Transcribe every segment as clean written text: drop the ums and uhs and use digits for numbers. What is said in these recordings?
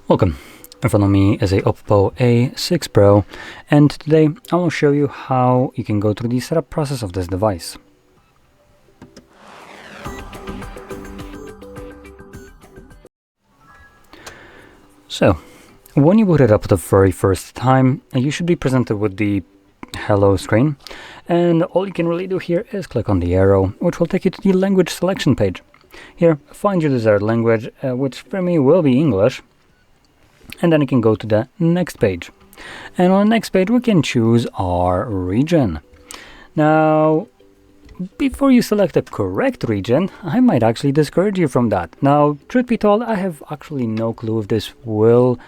Welcome. In front of me is a OPPO A6 Pro, and today I will show you how you can go through the setup process of this device. So, when you boot it up the very first time, you should be presented with the hello screen, and all you can really do here is click on the arrow, which will take you to the language selection page. Here, find your desired language, which for me will be English. And then you can go to the next page. And on the next page, we can choose our region. Now, before you select the correct region, I might actually discourage you from that. Now, truth be told, I have actually no clue if this will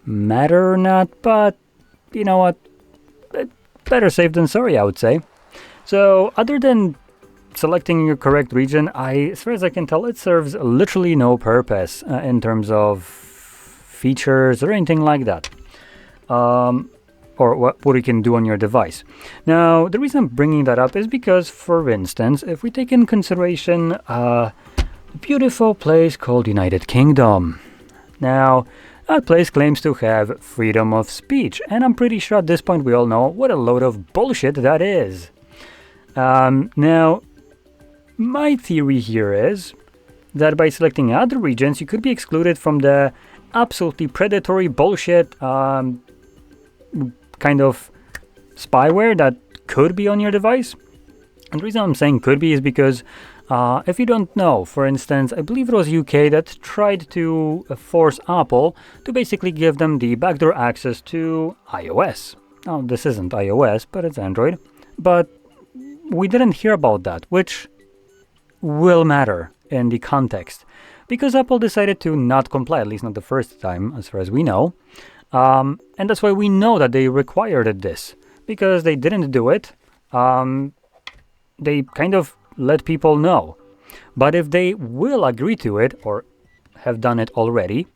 matter or not, but you know what? Better safe than sorry, I would say. So, other than selecting your correct region, as far as I can tell, it serves literally no purpose in terms of features or anything like that, or what you can do on your device. Now, the reason I'm bringing that up is because, for instance, if we take in consideration a beautiful place called United Kingdom. Now, that place claims to have freedom of speech, and I'm pretty sure at this point we all know what a load of bullshit that is. Now, my theory here is that by selecting other regions, you could be excluded from the absolutely predatory bullshit kind of spyware that could be on your device. And the reason I'm saying could be is because if you don't know, for instance, I believe it was UK that tried to force Apple to basically give them the backdoor access to iOS. Now, this isn't iOS, but it's Android. But we didn't hear about that, which will matter in the context. Because Apple decided to not comply, at least not the first time, as far as we know. And that's why we know that they required this. Because they didn't do it, they kind of let people know. But if they will agree to it, or have done it already,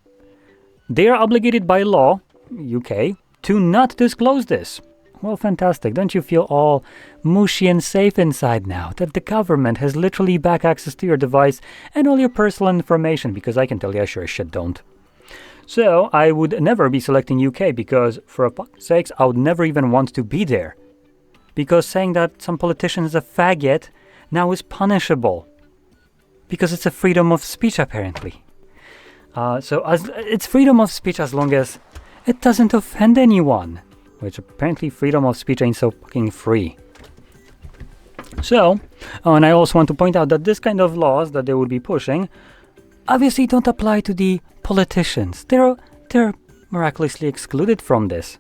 they are obligated by law, UK, to not disclose this. Well, fantastic. Don't you feel all mushy and safe inside now that the government has literally back access to your device and all your personal information? Because I can tell you I sure as shit don't. So I would never be selecting UK because, for fuck's sakes, I would never even want to be there. Because saying that some politician is a faggot now is punishable. Because it's a freedom of speech, apparently. It's freedom of speech as long as it doesn't offend anyone. Which apparently freedom of speech ain't so fucking free. So, and I also want to point out that this kind of laws that they would be pushing obviously don't apply to the politicians. They're miraculously excluded from this.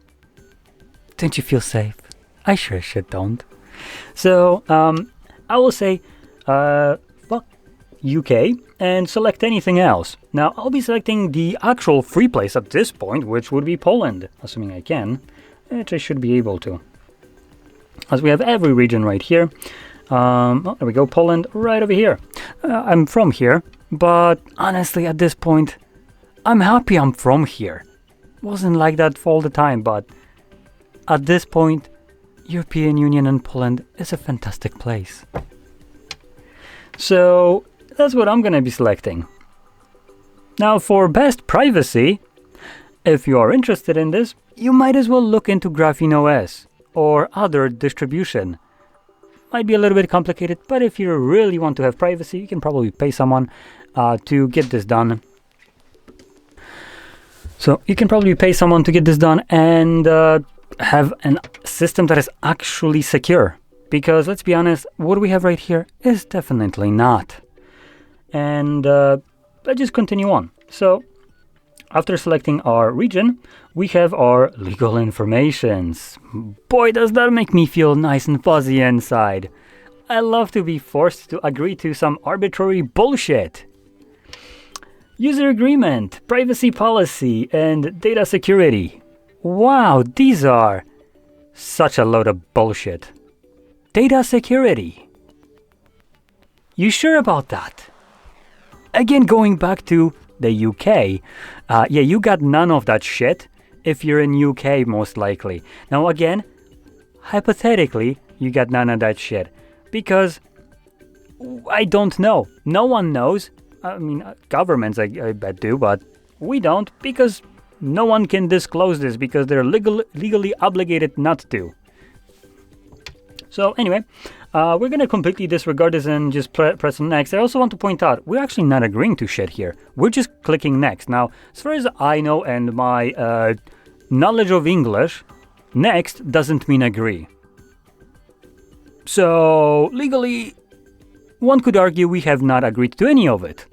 Don't you feel safe? I sure as shit don't. So, I will say, fuck UK and select anything else. Now, I'll be selecting the actual free place at this point, which would be Poland, assuming I can. Which I should be able to. As we have every region right here. There we go, Poland right over here. I'm from here, but honestly at this point, I'm happy I'm from here. Wasn't like that for all the time, but at this point, European Union and Poland is a fantastic place. So that's what I'm gonna be selecting. Now for best privacy, if you are interested in this, you might as well look into Graphene OS or other distribution. Might be a little bit complicated, but if you really want to have privacy, you can probably pay someone to get this done. So you can probably pay someone to get this done and have a system that is actually secure. Because let's be honest, what we have right here is definitely not. And let's just continue on. So, after selecting our region, we have our legal informations. Boy, does that make me feel nice and fuzzy inside. I love to be forced to agree to some arbitrary bullshit. User agreement, privacy policy, and data security. Wow, these are such a load of bullshit. Data security. You sure about that? Again, going back to the UK, yeah, you got none of that shit if you're in UK, most likely. Now again, hypothetically, you got none of that shit because I don't know. No one knows. I mean, governments I bet do, but We don't, because no one can disclose this, because they're legally obligated not to. So anyway, we're going to completely disregard this and just press next. I also want to point out, we're actually not agreeing to shit here. We're just clicking next. Now, as far as I know and my knowledge of English, next doesn't mean agree. So legally, one could argue we have not agreed to any of it.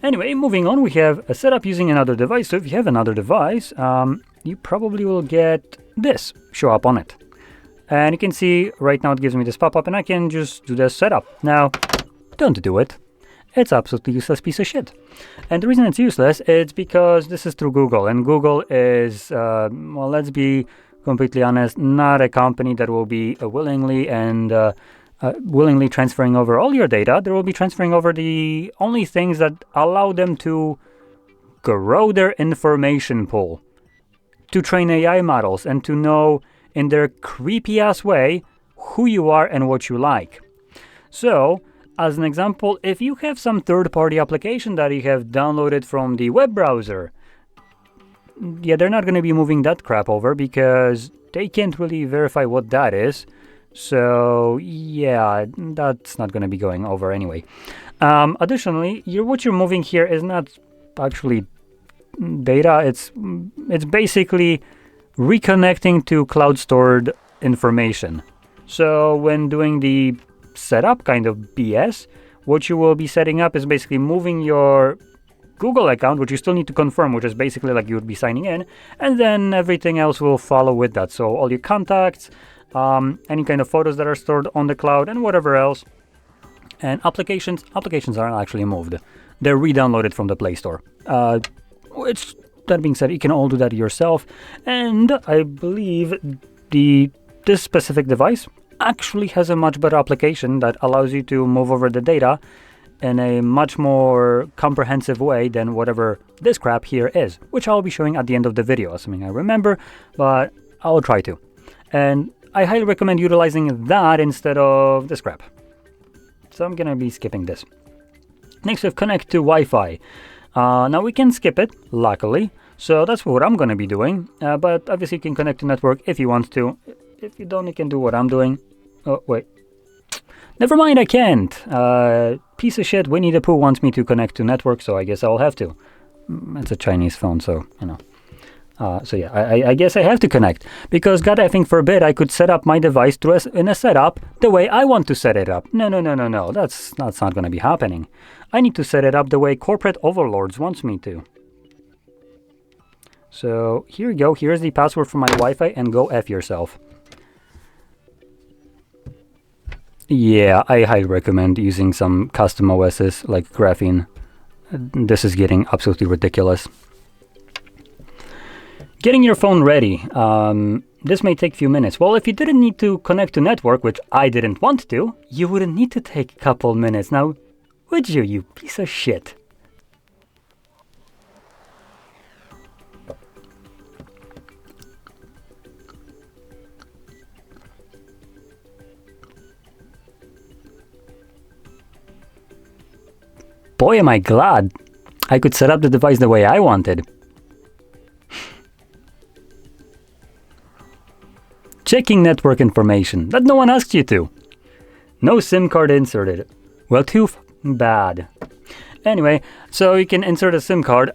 Anyway, moving on, we have a setup using another device. So if you have another device, you probably will get this show up on it. And you can see right now it gives me this pop-up and I can just do the setup. Now, don't do it. It's absolutely useless piece of shit. And the reason it's useless is because this is through Google. And Google is, well, let's be completely honest, not a company that will be willingly transferring over all your data. They will be transferring over the only things that allow them to grow their information pool, to train AI models, and to know in their creepy-ass way who you are and what you like. So, as an example, if you have some third-party application that you have downloaded from the web browser, yeah, they're not going to be moving that crap over because they can't really verify what that is. So, yeah, that's not going to be going over anyway. Additionally, what you're moving here is not actually data. It's basically reconnecting to cloud-stored information. So when doing the setup kind of BS, what you will be setting up is basically moving your Google account, which you still need to confirm, which is basically like you would be signing in, and then everything else will follow with that. So all your contacts, any kind of photos that are stored on the cloud, and whatever else. And applications aren't actually moved. They're re-downloaded from the Play Store. That being said, you can all do that yourself, and I believe this specific device actually has a much better application that allows you to move over the data in a much more comprehensive way than whatever this crap here is, which I'll be showing at the end of the video, assuming I remember, but I'll try to. And I highly recommend utilizing that instead of this crap. So I'm gonna be skipping this. Next, we have connect to Wi-Fi. Now we can skip it, luckily, so that's what I'm going to be doing, but obviously you can connect to network if you want to. If you don't, you can do what I'm doing. Oh, wait. Never mind, I can't. Piece of shit, Winnie the Pooh wants me to connect to network, so I guess I'll have to. It's a Chinese phone, so, you know. So yeah, I guess I have to connect, because God effing forbid I could set up my device in a setup the way I want to set it up. No, that's not going to be happening. I need to set it up the way corporate overlords wants me to. So here you go, here's the password for my Wi-Fi, and go F yourself. Yeah, I highly recommend using some custom OSs like Graphene. This is getting absolutely ridiculous. Getting your phone ready. This may take a few minutes. Well, if you didn't need to connect to network, which I didn't want to, you wouldn't need to take a couple minutes. Now, would you, you piece of shit? Boy, am I glad I could set up the device the way I wanted. Checking network information that no one asked you to. No SIM card inserted. Well, too bad. Anyway, so you can insert a SIM card.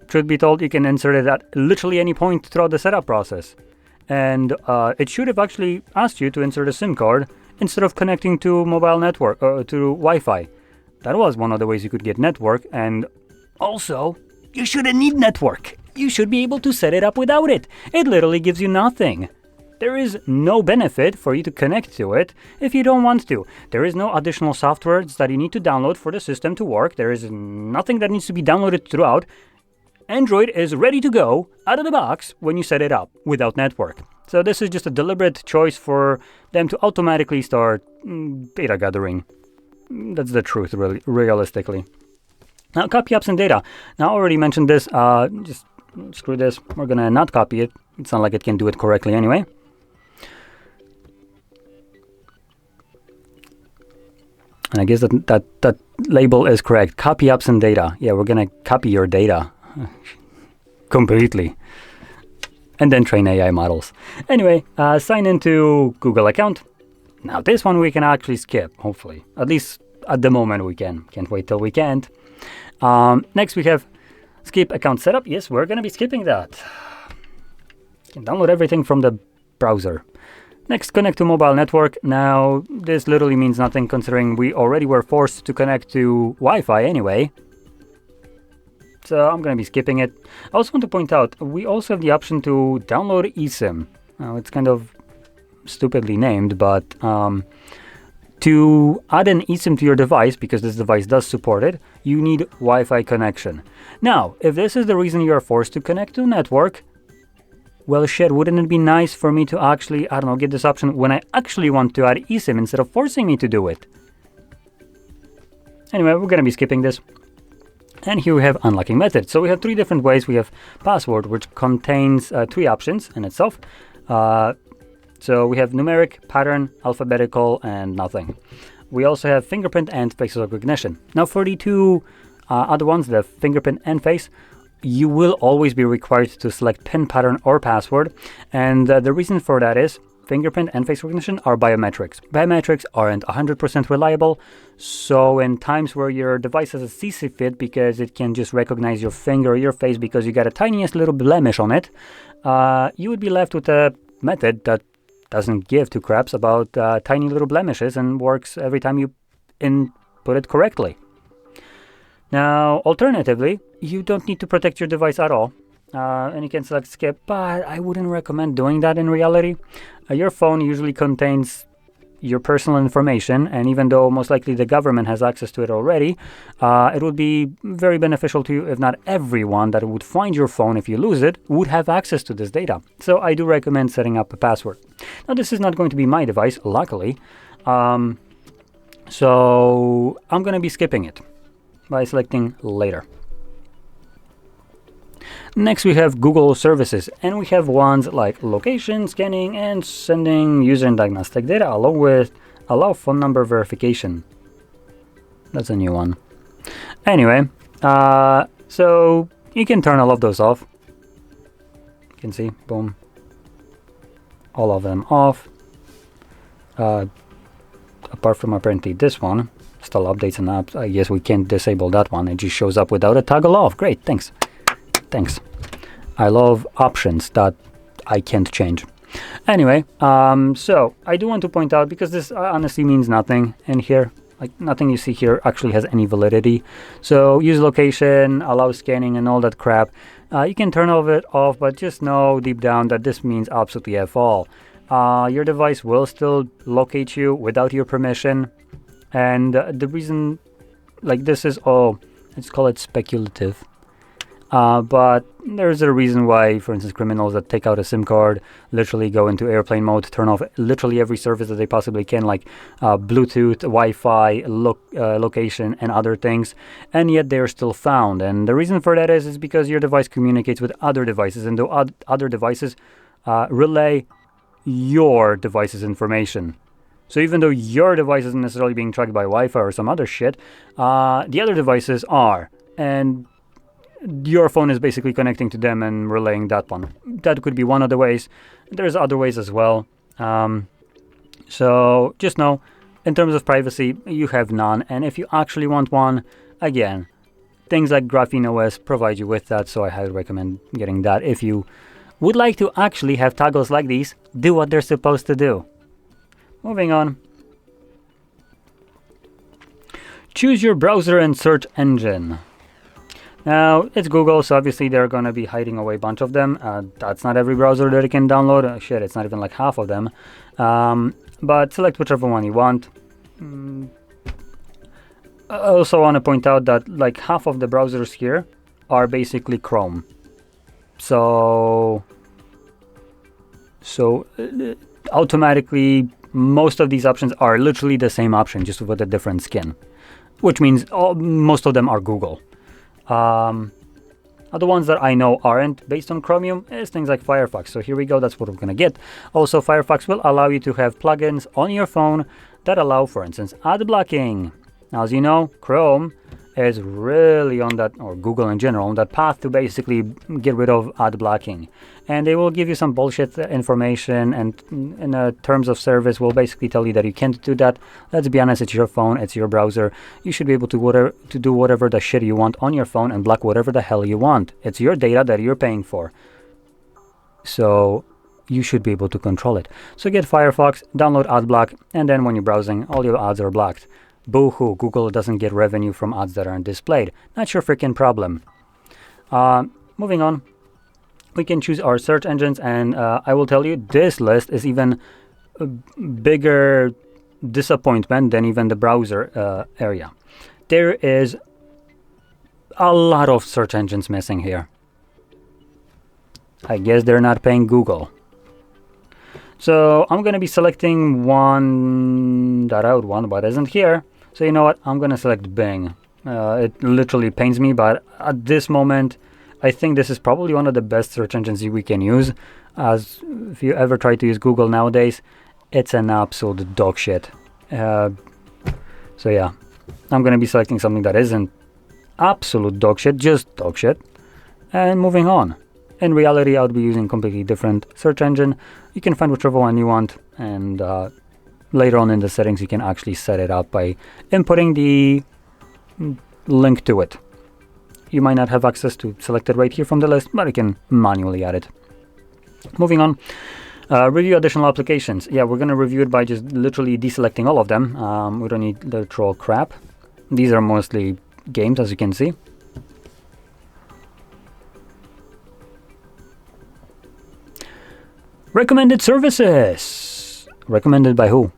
Truth be told, you can insert it at literally any point throughout the setup process. And it should have actually asked you to insert a SIM card instead of connecting to mobile network, to Wi-Fi. That was one of the ways you could get network, and also, you shouldn't need network. You should be able to set it up without it. It literally gives you nothing. There is no benefit for you to connect to it if you don't want to. There is no additional software that you need to download for the system to work. There is nothing that needs to be downloaded throughout. Android is ready to go out of the box when you set it up without network. So this is just a deliberate choice for them to automatically start data gathering. That's the truth, really, realistically. Now, copy apps and data. Now, I already mentioned this. Just screw this. We're going to not copy it. It's not like it can do it correctly anyway. And I guess that label is correct. Copy apps and data. Yeah, we're gonna copy your data completely. And then train AI models. Anyway, sign into Google account. Now this one we can actually skip, hopefully. At least at the moment we can. Can't wait till we can't. Next we have skip account setup. Yes, we're gonna be skipping that. You can download everything from the browser. Next, connect to mobile network. Now, this literally means nothing considering we already were forced to connect to Wi-Fi anyway. So I'm going to be skipping it. I also want to point out, we also have the option to download eSIM. Now, it's kind of stupidly named, but to add an eSIM to your device, because this device does support it, you need Wi-Fi connection. Now, if this is the reason you are forced to connect to network, well, shit, wouldn't it be nice for me to actually, I don't know, get this option when I actually want to add eSIM instead of forcing me to do it? Anyway, we're going to be skipping this. And here we have unlocking method. So we have three different ways. We have password, which contains three options in itself. So we have numeric, pattern, alphabetical, and nothing. We also have fingerprint and face recognition. Now for the two other ones, the fingerprint and face, you will always be required to select PIN pattern or password. And the reason for that is fingerprint and face recognition are biometrics. Biometrics aren't 100% reliable. So in times where your device has a CC fit because it can just recognize your finger or your face because you got a tiniest little blemish on it, you would be left with a method that doesn't give two craps about tiny little blemishes and works every time you input it correctly. Now, alternatively, you don't need to protect your device at all, and you can select skip, but I wouldn't recommend doing that in reality. Your phone usually contains your personal information, and even though most likely the government has access to it already, it would be very beneficial to you if not everyone that would find your phone if you lose it would have access to this data. So I do recommend setting up a password. Now, this is not going to be my device, luckily, so I'm going to be skipping it by selecting later. Next we have Google services, and we have ones like location, scanning, and sending user and diagnostic data, along with allow phone number verification. That's a new one. Anyway, so you can turn all of those off. You can see, boom, all of them off. Apart from apparently this one, still updates and apps. I guess we can't disable that one. It just shows up without a toggle off. Great, thanks. Thanks. I love options that I can't change. Anyway, so I do want to point out, because this honestly means nothing in here, like nothing you see here actually has any validity. So use location, allow scanning, and all that crap. You can turn all of it off, but just know deep down that this means absolutely F all. Your device will still locate you without your permission. And the reason, like, this is all, let's call it speculative. But there's a reason why, for instance, criminals that take out a SIM card literally go into airplane mode, turn off literally every service that they possibly can, like Bluetooth, Wi-Fi, location, and other things, and yet they're still found. And the reason for that is because your device communicates with other devices, and the other devices relay your device's information. So even though your device isn't necessarily being tracked by Wi-Fi or some other shit, the other devices are. And your phone is basically connecting to them and relaying that one. That could be one of the ways. There's other ways as well. So just know, in terms of privacy, you have none. And if you actually want one, again, things like Graphene OS provide you with that. So I highly recommend getting that. If you would like to actually have toggles like these do what they're supposed to do. Moving on. Choose your browser and search engine. Now, it's Google, so obviously they're going to be hiding away a bunch of them. That's not every browser that you can download. Shit, it's not even like half of them. But select whichever one you want. I also want to point out that like half of the browsers here are basically Chrome. So automatically, most of these options are literally the same option, just with a different skin. Which means most of them are Google. Other ones that I know aren't based on Chromium is things like Firefox. So here we go, that's what we're going to get. Also, Firefox will allow you to have plugins on your phone that allow, for instance, ad blocking. Now, as you know, Chrome is really on that, or Google in general, on that path to basically get rid of ad blocking. And they will give you some bullshit information, and in terms of service will basically tell you that you can't do that. Let's be honest, it's your phone, it's your browser. You should be able to do whatever the shit you want on your phone and block whatever the hell you want. It's your data that you're paying for. So you should be able to control it. So get Firefox, download AdBlock, and then when you're browsing, all your ads are blocked. Boo-hoo, Google doesn't get revenue from ads that aren't displayed. Not your freaking problem. Moving on, we can choose our search engines, and I will tell you, this list is even a bigger disappointment than even the browser area. There is a lot of search engines missing here. I guess they're not paying Google. So I'm going to be selecting one that I would want, but isn't here. So you know what? I'm going to select Bing. It literally pains me, but at this moment, I think this is probably one of the best search engines we can use. As if you ever try to use Google nowadays, it's an absolute dog shit. So yeah, I'm going to be selecting something that isn't absolute dog shit, just dog shit. And moving on. In reality, I would be using completely different search engine. You can find whichever one you want, and later on in the settings, you can actually set it up by inputting the link to it. You might not have access to select it right here from the list, but you can manually add it. Moving on, review additional applications. Yeah, we're going to review it by just literally deselecting all of them. We don't need the troll crap. These are mostly games, as you can see. Recommended services. Recommended by who?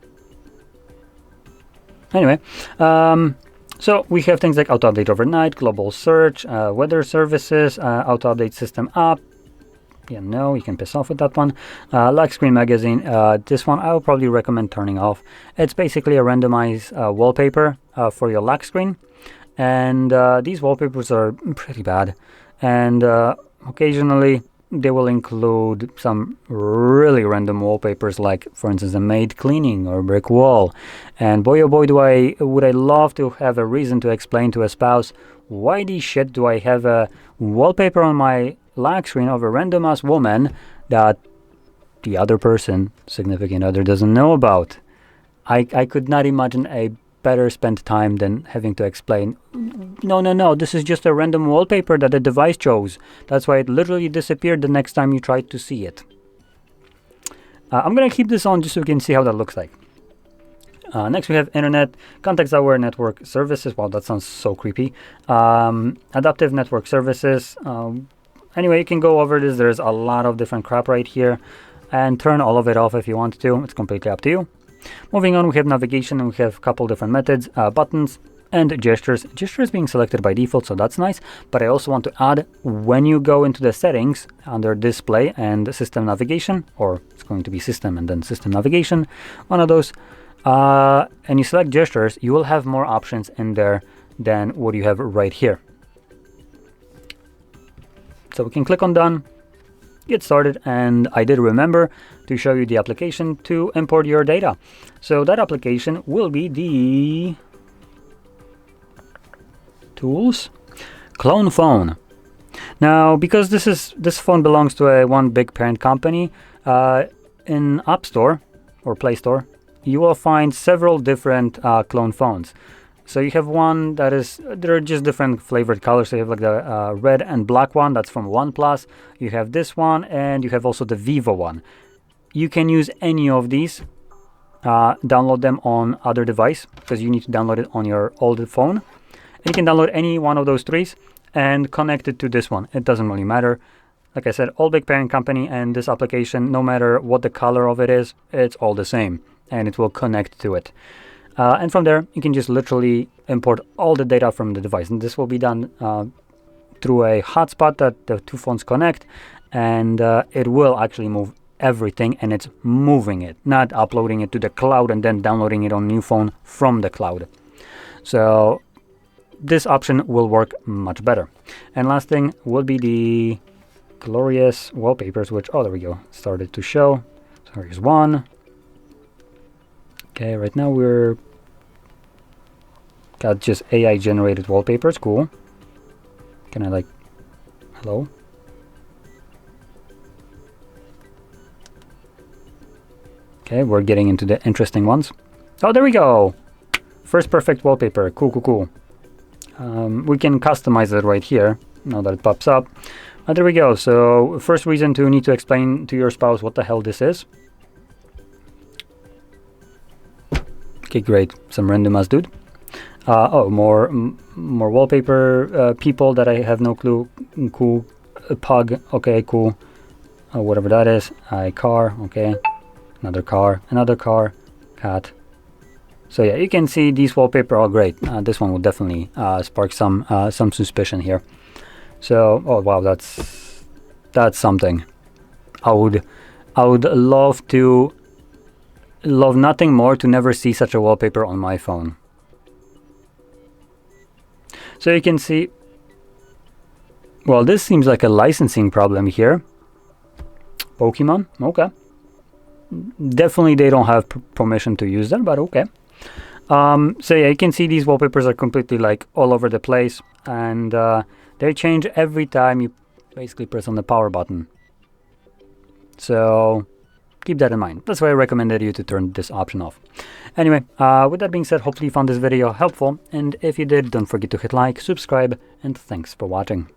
Anyway, so we have things like auto update overnight, global search, weather services, auto update system app. Yeah, no, you can piss off with that one. Lock screen magazine. This one I will probably recommend turning off. It's basically a randomized wallpaper for your lock screen, and these wallpapers are pretty bad. And occasionally they will include some really random wallpapers, like for instance a maid cleaning or brick wall. And boy oh boy, would I love to have a reason to explain to a spouse, why the shit do I have a wallpaper on my lock screen of a random ass woman that the other person, significant other, doesn't know about. I could not imagine a better spent time than having to explain, no, this is just a random wallpaper that the device chose. That's why it literally disappeared the next time you tried to see it. I'm going to keep this on just so you can see how that looks like. Next we have internet, context-aware network services. Wow, that sounds so creepy. Adaptive network services. Anyway, you can go over this. There's a lot of different crap right here, and turn all of it off if you want to. It's completely up to you. Moving on, we have navigation, and we have a couple different methods, buttons and gestures. Gestures being selected by default, so that's nice. But I also want to add, when you go into the settings under display and system navigation, or it's going to be system and then system navigation, one of those, and you select gestures, you will have more options in there than what you have right here. So we can click on done, get started, and I did remember to show you the application to import your data. So that application will be the Tools Clone Phone. Now, because this phone belongs to one big parent company, in App Store or Play Store, you will find several different clone phones. So you have one that is, there are just different flavored colors. So you have like the red and black one, that's from OnePlus. You have this one, and you have also the Vivo one. You can use any of these, download them on other device, because you need to download it on your old phone. And you can download any one of those threes and connect it to this one. It doesn't really matter. Like I said, all big parent company, and this application, no matter what the color of it is, it's all the same, and it will connect to it. And from there, you can just literally import all the data from the device. And this will be done through a hotspot that the two phones connect, and it will actually move everything, and it's moving it, not uploading it to the cloud and then downloading it on a new phone from the cloud. So this option will work much better. And last thing will be the glorious wallpapers, which, oh, there we go, started to show. So here's one. Okay, right now we're Got just AI generated wallpapers. Cool. Can I like, hello? Okay, we're getting into the interesting ones. Oh, there we go. First perfect wallpaper. Cool, cool, cool. We can customize it right here, now that it pops up. There we go. So first reason to need to explain to your spouse what the hell this is. Okay, great. Some random ass dude. Oh, more wallpaper people that I have no clue. Cool. Pug. Okay, cool. Whatever that is. Car. Okay. Another car. Another car. Cat. So yeah, you can see these wallpaper are great. This one will definitely spark some suspicion here. So, oh wow, that's something. I would love nothing more to never see such a wallpaper on my phone. So you can see, well, this seems like a licensing problem here. Pokemon, okay. Definitely they don't have permission to use that, but okay. So yeah, you can see these wallpapers are completely like all over the place, and they change every time you basically press on the power button. So keep that in mind. That's why I recommended you to turn this option off. Anyway, with that being said, hopefully you found this video helpful, and if you did, don't forget to hit like, subscribe, and thanks for watching.